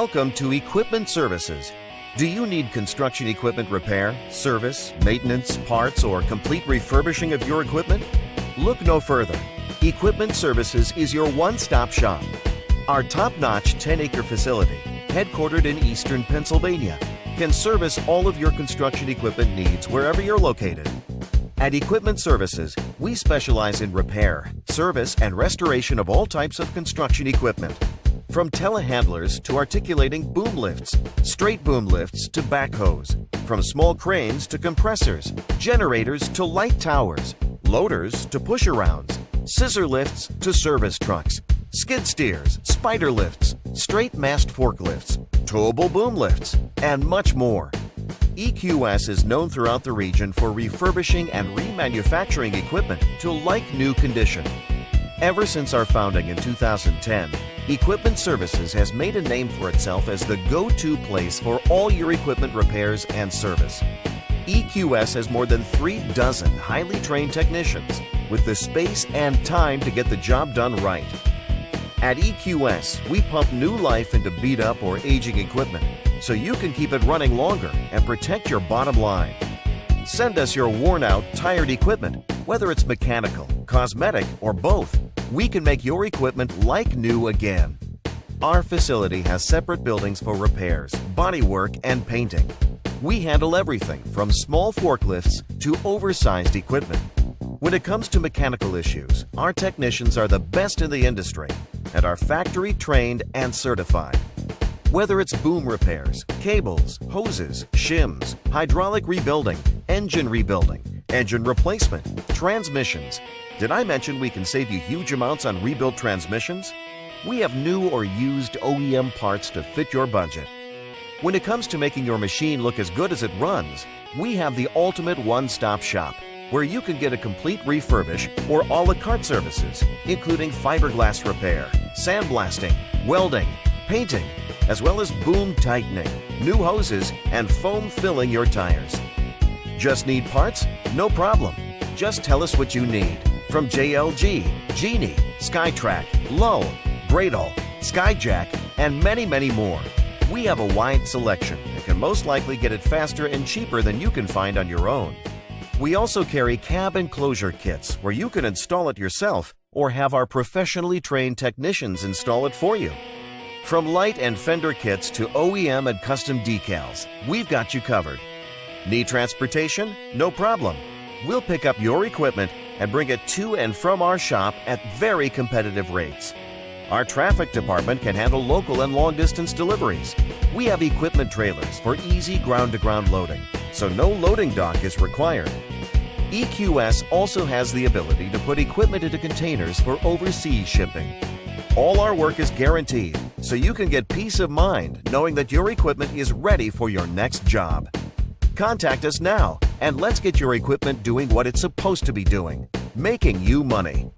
Welcome to Equipment Services. Do you need construction equipment repair, service, maintenance, parts, or complete refurbishing of your equipment? Look no further. Equipment Services is your one-stop shop. Our top-notch 10-acre facility, headquartered in eastern Pennsylvania, can service all of your construction equipment needs wherever you're located. At Equipment Services, we specialize in repair, service, and restoration of all types of construction equipment. From telehandlers to articulating boom lifts, straight boom lifts to backhoes, from small cranes to compressors, generators to light towers, loaders to push-arounds, scissor lifts to service trucks, skid steers, spider lifts, straight mast forklifts, towable boom lifts, and much more. EQS is known throughout the region for refurbishing and remanufacturing equipment to like-new condition. Ever since our founding in 2010, Equipment Services has made a name for itself as the go-to place for all your equipment repairs and service. EQS has more than 36 highly trained technicians with the space and time to get the job done right. At EQS, we pump new life into beat-up or aging equipment so you can keep it running longer and protect your bottom line. Send us your worn-out, tired equipment, whether it's mechanical, cosmetic, or both. We can make your equipment like new again. Our facility has separate buildings for repairs, bodywork, and painting. We handle everything from small forklifts to oversized equipment. When it comes to mechanical issues, our technicians are the best in the industry and are factory trained and certified. Whether it's boom repairs, cables, hoses, shims, hydraulic rebuilding, engine replacement, transmissions. Did I mention we can save you huge amounts on rebuilt transmissions? We have new or used OEM parts to fit your budget. When it comes to making your machine look as good as it runs, we have the ultimate one-stop shop where you can get a complete refurbish or a la carte services, including fiberglass repair, sandblasting, welding, painting, as well as boom tightening, new hoses, and foam filling your tires. Just need parts? No problem. Just tell us what you need. From JLG, Genie, SkyTrack, Lowe, Bradle, Skyjack, and many, many more. We have a wide selection and can most likely get it faster and cheaper than you can find on your own. We also carry cab enclosure kits where you can install it yourself or have our professionally trained technicians install it for you. From light and fender kits to OEM and custom decals, we've got you covered. Need transportation? No problem. We'll pick up your equipment and bring it to and from our shop at very competitive rates. Our traffic department can handle local and long-distance deliveries. We have equipment trailers for easy ground-to-ground loading, so no loading dock is required. EQS also has the ability to put equipment into containers for overseas shipping. All our work is guaranteed, so you can get peace of mind knowing that your equipment is ready for your next job. Contact us now and let's get your equipment doing what it's supposed to be doing, making you money.